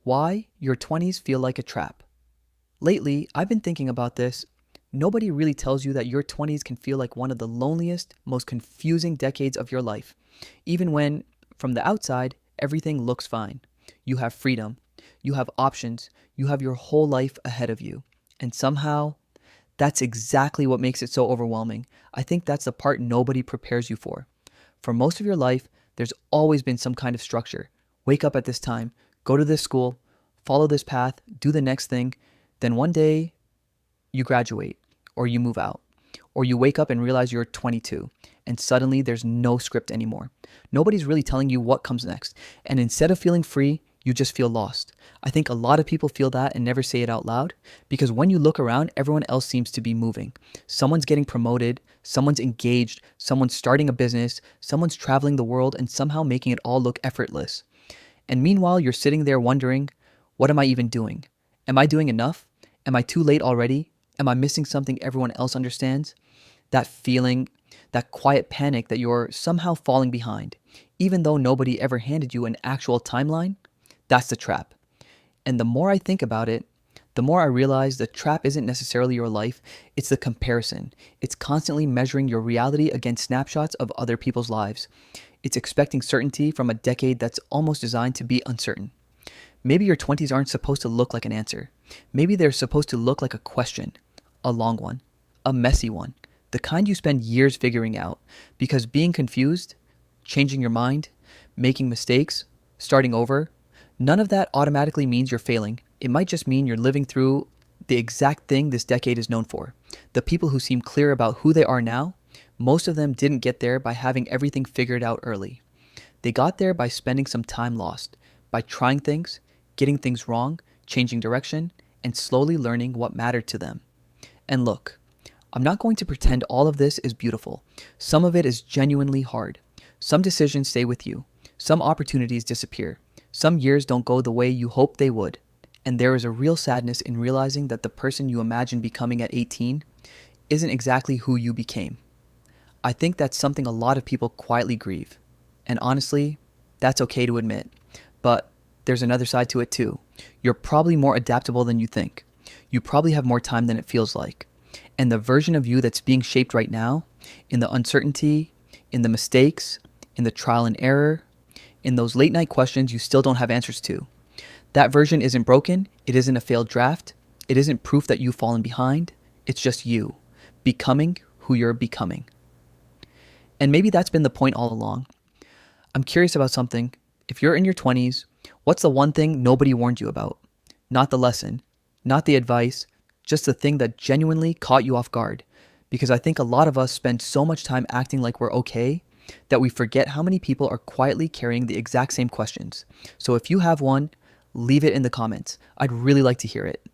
Why your 20s feel like a trap. Lately, I've been thinking about this. Nobody really tells you that your 20s can feel like one of the loneliest, most confusing decades of your life, even when, from the outside, everything looks fine. You have freedom, you have options, you have your whole life ahead of you. And somehow, that's exactly what makes it so overwhelming. I think that's the part nobody prepares you for. For most of your life, there's always been some kind of structure. Wake up at this time, go to this school, follow this path, do the next thing. Then one day, you graduate, or you move out, or you wake up and realize you're 22, and suddenly there's no script anymore. Nobody's really telling you what comes next. And instead of feeling free, you just feel lost. I think a lot of people feel that and never say it out loud because when you look around, everyone else seems to be moving. Someone's getting promoted, someone's engaged, someone's starting a business, someone's traveling the world and somehow making it all look effortless. And meanwhile, you're sitting there wondering, what am I even doing? Am I doing enough? Am I too late already? Am I missing something everyone else understands? That feeling, that quiet panic that you're somehow falling behind, even though nobody ever handed you an actual timeline, that's the trap. And the more I think about it, the more I realize the trap isn't necessarily your life, it's the comparison. It's constantly measuring your reality against snapshots of other people's lives. It's expecting certainty from a decade that's almost designed to be uncertain. Maybe your 20s aren't supposed to look like an answer. Maybe they're supposed to look like a question, a long one, a messy one, the kind you spend years figuring out. Because being confused, changing your mind, making mistakes, starting over, none of that automatically means you're failing. It might just mean you're living through the exact thing this decade is known for. The people who seem clear about who they are now, most of them didn't get there by having everything figured out early. They got there by spending some time lost, by trying things, getting things wrong, changing direction, and slowly learning what mattered to them. And look, I'm not going to pretend all of this is beautiful. Some of it is genuinely hard. Some decisions stay with you. Some opportunities disappear. Some years don't go the way you hoped they would. And there is a real sadness in realizing that the person you imagined becoming at 18 isn't exactly who you became. I think that's something a lot of people quietly grieve. And honestly, that's okay to admit. But there's another side to it too. You're probably more adaptable than you think. You probably have more time than it feels like. And the version of you that's being shaped right now, in the uncertainty, in the mistakes, in the trial and error, in those late night questions you still don't have answers to. That version isn't broken, it isn't a failed draft, it isn't proof that you've fallen behind, it's just you, becoming who you're becoming. And maybe that's been the point all along. I'm curious about something. If you're in your 20s, what's the one thing nobody warned you about? Not the lesson, not the advice, just the thing that genuinely caught you off guard. Because I think a lot of us spend so much time acting like we're okay that we forget how many people are quietly carrying the exact same questions. So if you have one, leave it in the comments. I'd really like to hear it.